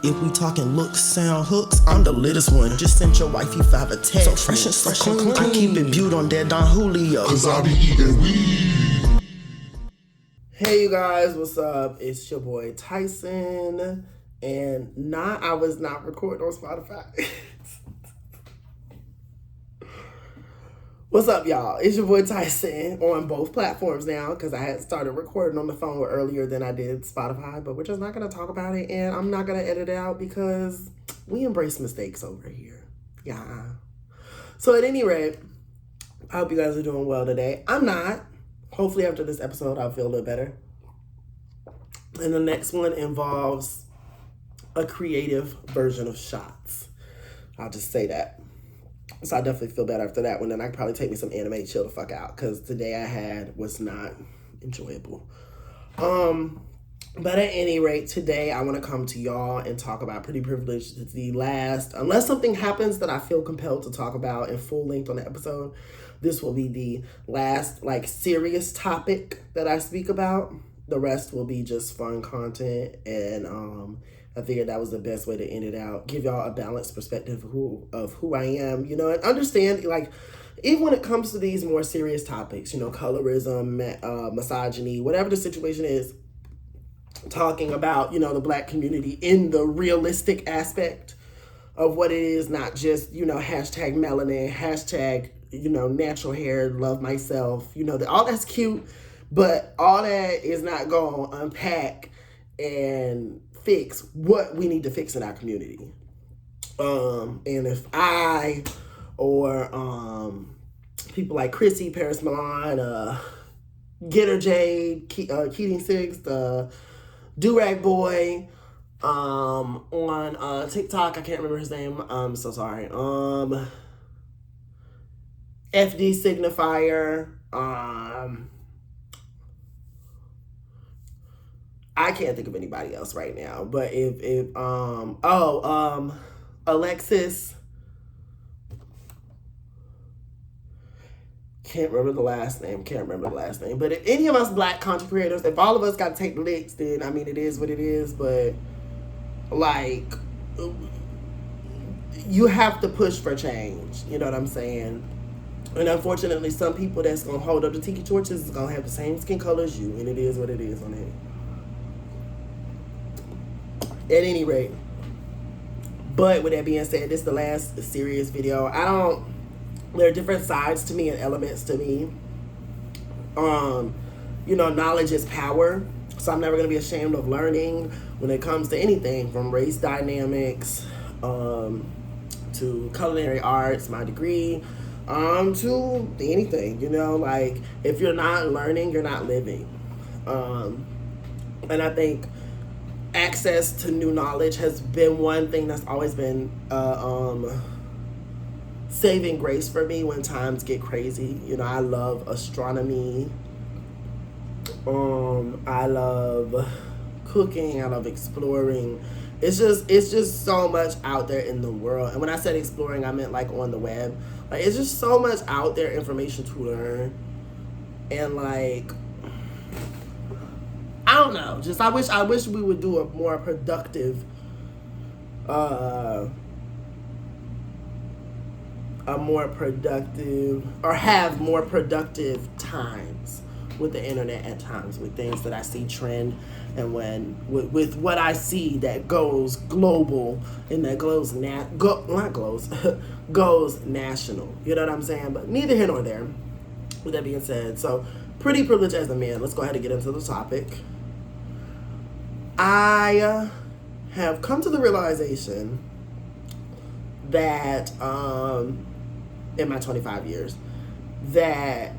If we talking looks, sound, hooks, I'm the littest one. Just sent your wifey 5 a text. So fresh and so clean. I keep it viewed on that Don Julio. Cause I be eating weed. Hey you guys, what's up? It's your boy Tyson. And I was not recording on Spotify. What's up, y'all? It's your boy Tyson on both platforms now because I had started recording on the phone earlier than I did Spotify, but we're just not going to talk about it, and I'm not going to edit it out because we embrace mistakes over here. Yeah. So at any rate, I hope you guys are doing well today. I'm not. Hopefully after this episode, I'll feel a little better. And the next one involves a creative version of shots. I'll just say that. So I definitely feel better after that one. Then I could probably take me some anime, chill the fuck out. Because the day I had was not enjoyable. But at any rate, today I want to come to y'all and talk about Pretty Privilege. The last, unless something happens that I feel compelled to talk about in full length on the episode, this will be the last serious topic that I speak about. The rest will be just fun content, and I figured that was the best way to end it out. Give y'all a balanced perspective of who I am, and understand, even when it comes to these more serious topics, colorism, misogyny, whatever the situation is, talking about, the Black community in the realistic aspect of what it is, not just, hashtag melanin, hashtag, natural hair, love myself, all that's cute, but all that is not going to unpack and fix what we need to fix in our community. And if I or people like Chrissy, Paris Milan, Getter Jade, Keating Six, the Durag Boy, on TikTok, I can't remember his name. I'm so sorry. FD Signifier. I can't think of anybody else right now, but if Alexis, can't remember the last name, but if any of us Black content creators, if all of us got to take the licks, then I mean, it is what it is, but you have to push for change, you know what I'm saying? And unfortunately, some people that's going to hold up the tiki torches is going to have the same skin color as you, and it is what it is on it. At any rate, but with that being said, this is the last serious video. There are different sides to me and elements to me. Knowledge is power. So I'm never going to be ashamed of learning when it comes to anything from race dynamics, to culinary arts, my degree, to anything, if you're not learning, you're not living. And I think access to new knowledge has been one thing that's always been saving grace for me when times get crazy. I love astronomy. I love cooking. I love exploring. It's just so much out there in the world. And when I said exploring, I meant on the web. It's just so much out there, information to learn. And I don't know. Just I wish we would do a more productive, or have more productive times with the internet at times, with things that I see trend, and with what I see that goes global and that goes goes national. You know what I'm saying? But neither here nor there. With that being said, so Pretty Privilege as a man. Let's go ahead and get into the topic. I have come to the realization that in my 25 years that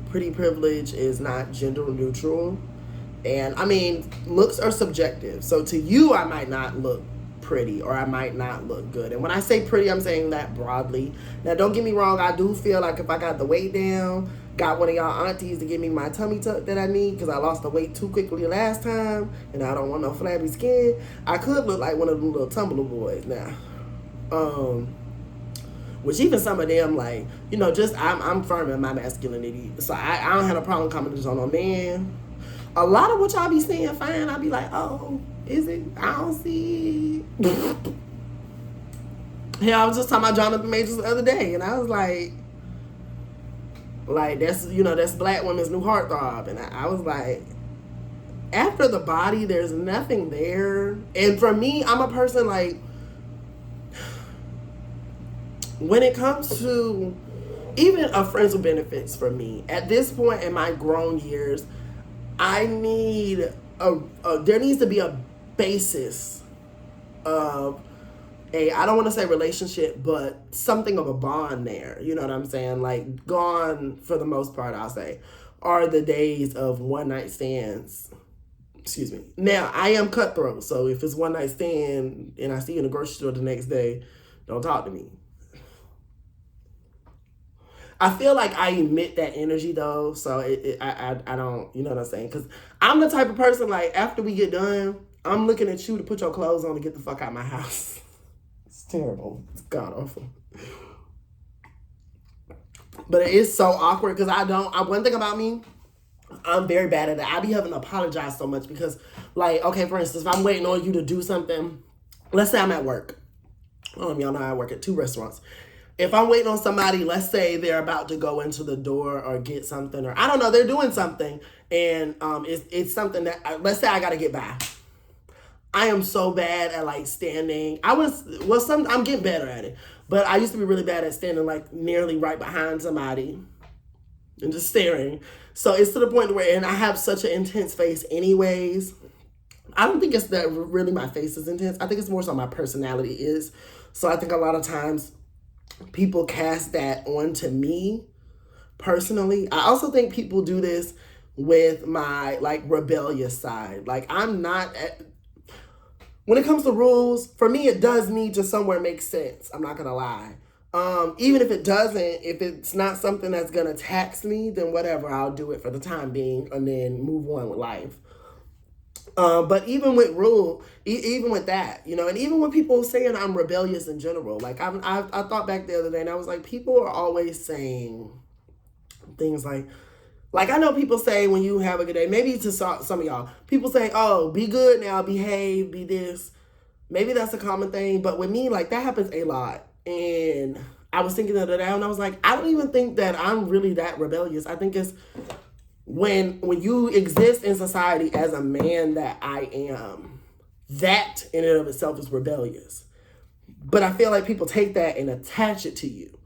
pretty privilege is not gender neutral. And I mean, looks are subjective. So to you, I might not look pretty or I might not look good. And when I say pretty, I'm saying that broadly. Now, don't get me wrong. I do feel like if I got the weight down, got one of y'all aunties to give me my tummy tuck that I need because I lost the weight too quickly last time and I don't want no flabby skin, I could look like one of them little Tumblr boys now. Which even some of them, I'm firm in my masculinity. So I don't have a problem commenting on a man. A lot of what y'all be saying fine, I be like, oh, Is it? I don't see it. Yeah, I was just talking about Jonathan Majors the other day, and I was like that's that's black women's new heartthrob, and I was like, after the body, there's nothing there. And for me, I'm a person like, when it comes to even a friends with benefits, for me at this point in my grown years, I need there needs to be a basis of I don't want to say relationship, but something of a bond there. You know what I'm saying? Like, gone for the most part, I'll say, are the days of one night stands. Excuse me. Now, I am cutthroat, so if it's one night stand and I see you in the grocery store the next day, don't talk to me. I feel like I emit that energy though, so I don't, you know what I'm saying? Because I'm the type of person, like, after we get done, I'm looking at you to put your clothes on to get the fuck out of my house. It's terrible. It's god awful. But it is so awkward because one thing about me, I'm very bad at it. I be having to apologize so much because, like, okay, for instance, if I'm waiting on you to do something, let's say I'm at work. Y'all know I work at 2 restaurants. If I'm waiting on somebody, let's say they're about to go into the door or get something, or I don't know, they're doing something, and it's something that, let's say I gotta get by. I am so bad at, like, standing. I'm getting better at it, but I used to be really bad at standing, like, nearly right behind somebody and just staring. So it's to the point where, and I have such an intense face anyways. I don't think it's that really my face is intense. I think it's more so my personality is. So I think a lot of times people cast that onto me personally. I also think people do this with my, like, rebellious side. Like, I'm not when it comes to rules, for me, it does need to somewhere make sense. I'm not gonna lie. Even if it doesn't, if it's not something that's gonna tax me, then whatever, I'll do it for the time being and then move on with life. But even with even with that, and even when people saying I'm rebellious in general, like, I thought back the other day and I was like, people are always saying things like I know people say when you have a good day, maybe to some of y'all, people say, oh, be good now, behave, be this. Maybe that's a common thing, but with me, like, that happens a lot. And I was thinking the other day and I was like, I don't even think that I'm really that rebellious. I think it's when you exist in society as a man that I am, that in and of itself is rebellious. But I feel like people take that and attach it to you.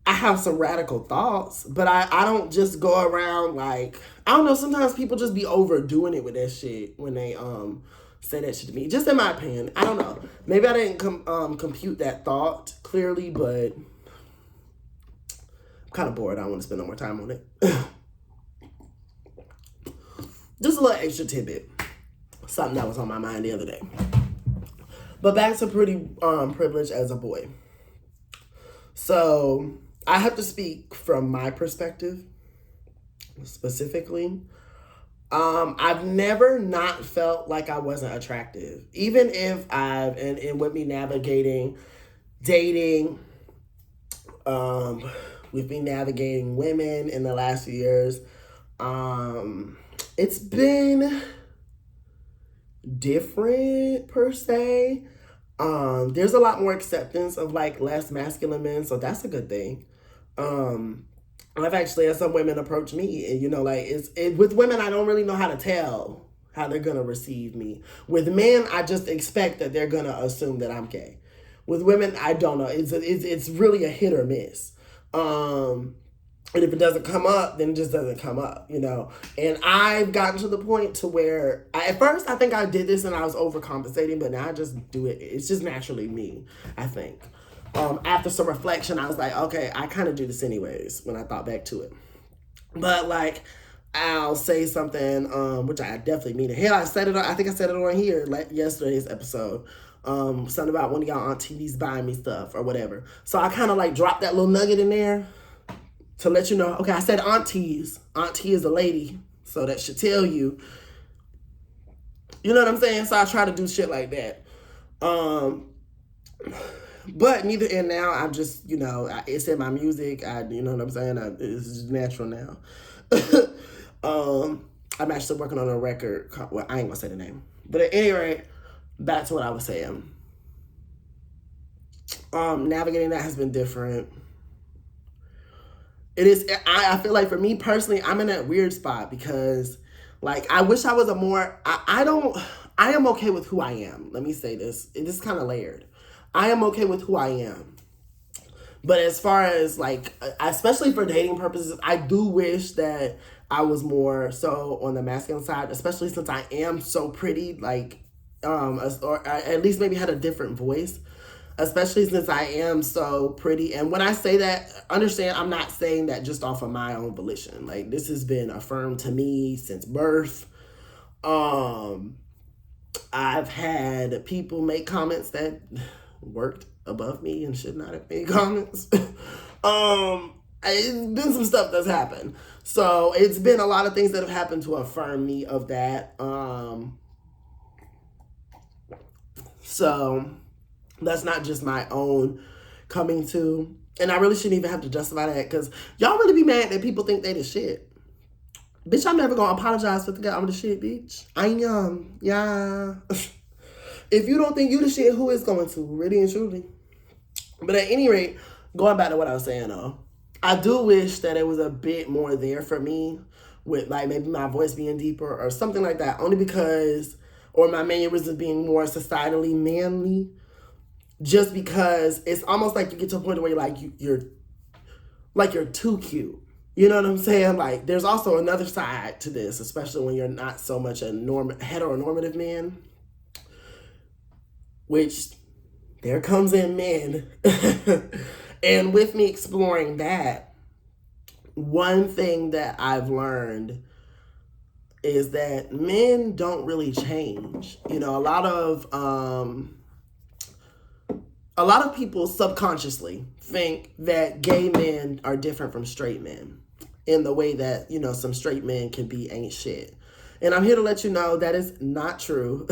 I have some radical thoughts, but I don't just go around like, I don't know, sometimes people just be overdoing it with that shit when they say that shit to me. Just in my opinion. I don't know. Maybe I didn't compute that thought clearly, but I'm kind of bored. I don't want to spend no more time on it. Just a little extra tidbit. Something that was on my mind the other day. But back to pretty privileged as a boy. So I have to speak from my perspective specifically. I've never not felt like I wasn't attractive. Even if and with me navigating dating, with me navigating women in the last few years, it's been different per se. There's a lot more acceptance of, like, less masculine men, so that's a good thing. I've actually had some women approach me, and like, with women, I don't really know how to tell how they're gonna receive me. With men, I just expect that they're gonna assume that I'm gay. With women, I don't know. It's really a hit or miss. And if it doesn't come up, then it just doesn't come up, And I've gotten to the point to where, at first, I think I did this and I was overcompensating, but now I just do it. It's just naturally me, I think. After some reflection, I was like, okay, I kind of do this anyways when I thought back to it. But, like, I'll say something, which I definitely mean it. Hell, I think I said it on here, like yesterday's episode. Something about one of y'all aunties buying me stuff or whatever. So I kind of, like, dropped that little nugget in there to let you know, okay, I said aunties. Auntie is a lady. So that should tell you. You know what I'm saying? So I try to do shit like that. But neither, and now I'm just, it's in my music. You know what I'm saying? It's just natural now. I'm actually working on a record. Well, I ain't gonna say the name. But at any rate, back to what I was saying. Navigating that has been different. It is, I feel like for me personally, I'm in that weird spot because, like, I wish I was a more, I am okay with who I am. Let me say this. It is kind of layered. I am okay with who I am. But as far as, like, especially for dating purposes, I do wish that I was more so on the masculine side, especially since I am so pretty, like, or at least maybe had a different voice, especially since I am so pretty. And when I say that, understand, I'm not saying that just off of my own volition. Like, this has been affirmed to me since birth. I've had people make comments that worked above me and should not have made comments. It's been some stuff that's happened. So it's been a lot of things that have happened to affirm me of that. So that's not just my own coming to. And I really shouldn't even have to justify that because y'all really be mad that people think they the shit. Bitch, I'm never gonna apologize for the guy. I'm the shit, bitch. I am. Yeah. If you don't think you the shit, who is going to? Really and truly. But at any rate, going back to what I was saying though, I do wish that it was a bit more there for me with, like, maybe my voice being deeper or something like that. Only because, or my mannerisms being more societally manly. Just because it's almost like you get to a point where you're too cute. You know what I'm saying? Like, there's also another side to this, especially when you're not so much a heteronormative man. Which, there comes in men. And with me exploring that, one thing that I've learned is that men don't really change. You know, a lot of people subconsciously think that gay men are different from straight men in the way that, you know, some straight men can be ain't shit. And I'm here to let you know that is not true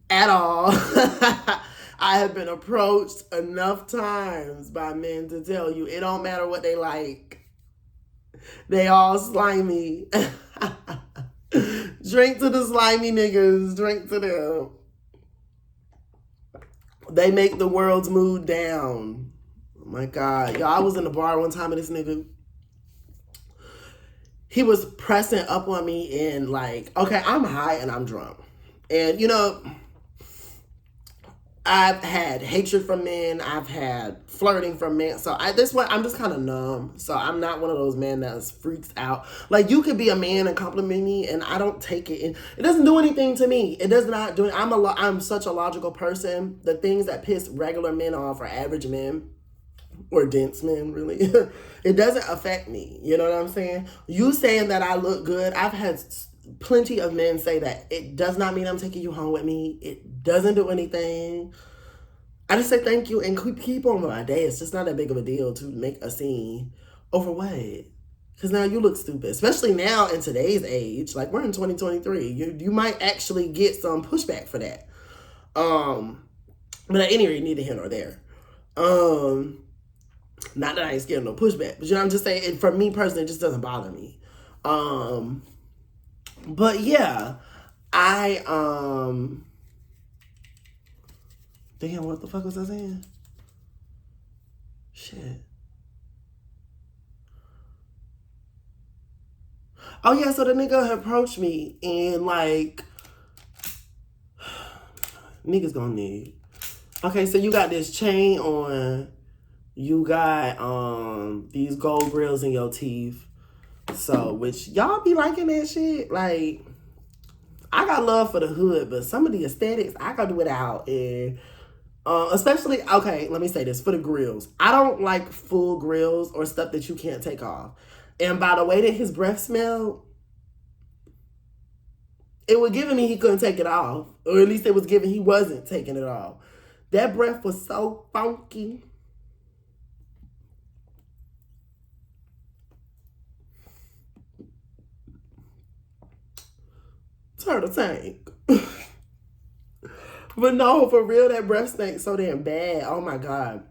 at all. I have been approached enough times by men to tell you it don't matter what they like. They all slimy. Drink to the slimy niggas. Drink to them. They make the world's mood down. Oh my God. Y'all, I was in the bar one time and this nigga, he was pressing up on me and like, okay, I'm high and I'm drunk. And, you know, I've had hatred from men. I've had flirting from men. So I'm just kind of numb. So I'm not one of those men that freaks out. Like, you could be a man and compliment me and I don't take it. And it doesn't do anything to me. It does not do it. I'm such a logical person. The things that piss regular men off or average men or dense men, really, it doesn't affect me. You know what I'm saying? You saying that I look good. I've had plenty of men say that. It does not mean I'm taking you home with me. It doesn't do anything. I just say thank you and keep on with my day. It's just not that big of a deal to make a scene over what? Because now you look stupid. Especially now in today's age. Like, we're in 2023. You might actually get some pushback for that. But at any rate, neither here nor there. Not that I ain't scared of no pushback. But, you know, I'm just saying, for me personally, it just doesn't bother me. But yeah, damn, what the fuck was I saying? Shit. Oh yeah, so the nigga approached me and like, niggas gonna need. Okay, so you got this chain on, you got these gold grills in your teeth. So, which y'all be liking that shit. Like, I got love for the hood, but some of the aesthetics I gotta do without. And especially, okay, let me say this, for the grills. I don't like full grills or stuff that you can't take off. And by the way that his breath smelled, it was giving me he couldn't take it off. Or at least it was giving he wasn't taking it off. That breath was so funky. Turtle tank. But no, for real, that breath stank so damn bad. Oh my God.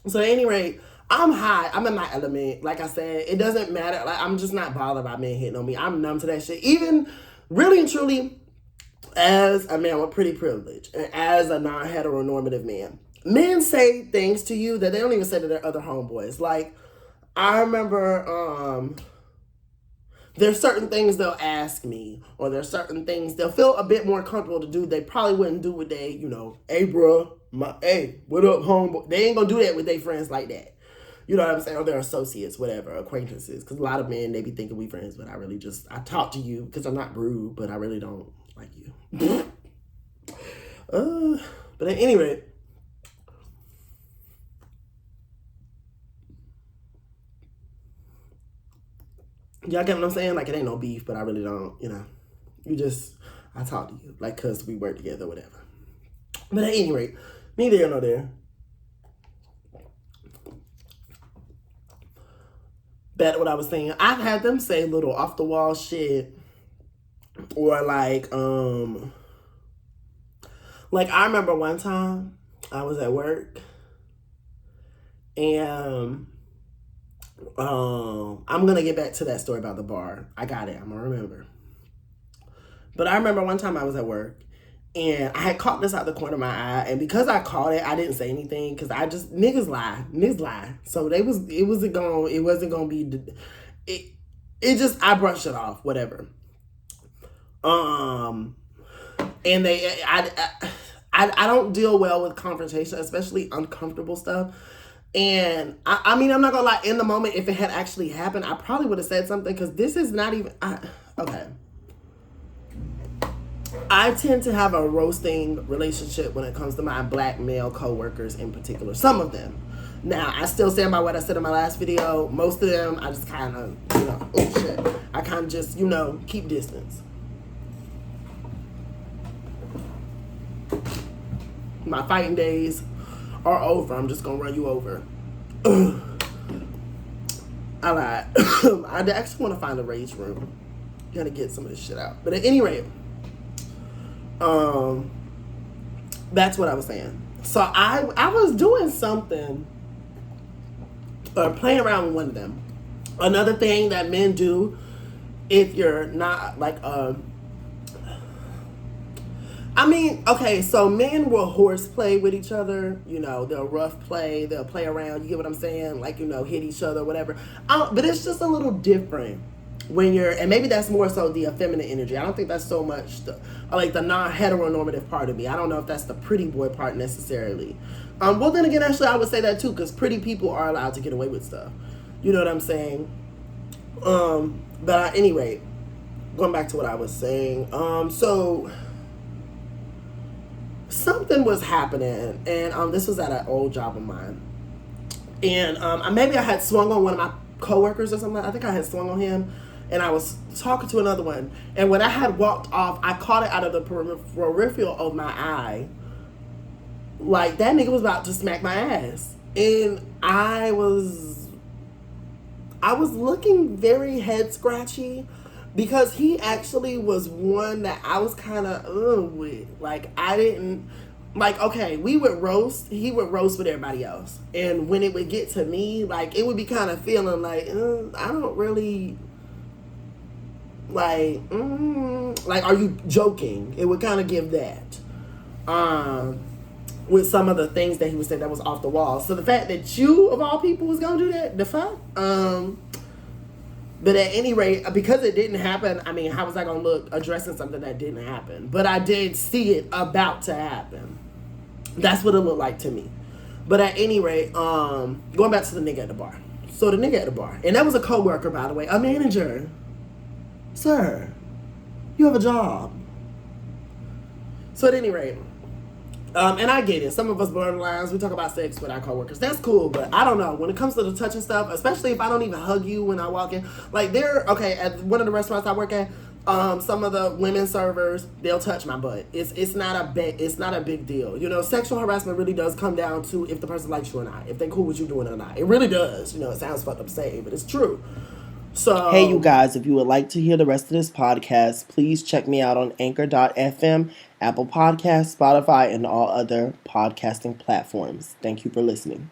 So at any rate, I'm high. I'm in my element. Like I said, it doesn't matter. Like, I'm just not bothered by men hitting on me. I'm numb to that shit. Even really and truly, as a man with pretty privilege and as a non-heteronormative man, men say things to you that they don't even say to their other homeboys. Like, I remember there's certain things they'll ask me, or there's certain things they'll feel a bit more comfortable to do. They probably wouldn't do with they, hey, bro, hey, what up, homeboy? They ain't gonna do that with their friends like that. You know what I'm saying? Or their associates, whatever, acquaintances. Because a lot of men, they be thinking we friends, but I talk to you because I'm not rude, but I really don't like you. But at any rate, y'all get what I'm saying? Like, it ain't no beef, but I really don't, I talk to you, like, because we work together, whatever. But at any rate, neither here nor there. Back to what I was saying. I've had them say little off the wall shit, or like I remember one time I was at work, and I'm gonna get back to that story about the bar. I got it. I'm gonna remember. But I remember one time I was at work, and I had caught this out the corner of my eye, and because I caught it, I didn't say anything because niggas lie. So it wasn't gonna be I brushed it off, whatever. And I don't deal well with confrontation, especially uncomfortable stuff. And I mean, I'm not gonna lie, in the moment, if it had actually happened, I probably would have said something, because this is not even, okay. I tend to have a roasting relationship when it comes to my black male coworkers in particular. Some of them. Now, I still stand by what I said in my last video. Most of them, I just kind of, oh shit. I kind of just, keep distance. My fighting days are over. I'm just going to run you over. I lied. I actually want to find a rage room. Gotta get some of this shit out. But at any rate, that's what I was saying. So I was doing something, or playing around with one of them. Another thing that men do, if you're not like okay, so men will horseplay with each other. They'll rough play, they'll play around. You get what I'm saying? Like, hit each other, whatever. But it's just a little different when and maybe that's more so the effeminate energy. I don't think that's so much the non-heteronormative part of me. I don't know if that's the pretty boy part necessarily. Well, then again, actually, I would say that too, because pretty people are allowed to get away with stuff. You know what I'm saying? But at any rate, going back to what I was saying. So something was happening, and this was at an old job of mine. And maybe I had swung on one of my coworkers or something. I think I had swung on him. And I was talking to another one. And when I had walked off, I caught it out of the peripheral of my eye. Like, that nigga was about to smack my ass. And I was looking very head scratchy, because he actually was one that I was kind of with. Like, I didn't... Like, okay, he would roast with everybody else. And when it would get to me, like, it would be kind of feeling like, I don't really... Like, are you joking? It would kind of give that. With some of the things that he was saying that was off the wall. So the fact that you, of all people, was going to do that, the fuck? But at any rate, because it didn't happen, I mean, how was I going to look addressing something that didn't happen? But I did see it about to happen. That's what it looked like to me. But at any rate, going back to the nigga at the bar. So the nigga at the bar, and that was a coworker, by the way, a manager. Sir, you have a job. So at any rate, and I get it. Some of us borderlines, we talk about sex with our coworkers. That's cool, but I don't know. When it comes to the touching stuff, especially if I don't even hug you when I walk in, like at one of the restaurants I work at, some of the women servers, they'll touch my butt. It's not a big deal. Sexual harassment really does come down to if the person likes you or not, if they cool with you doing it or not. It really does. It sounds fucked up to say, but it's true. So, hey, you guys, if you would like to hear the rest of this podcast, please check me out on Anchor.fm, Apple Podcasts, Spotify, and all other podcasting platforms. Thank you for listening.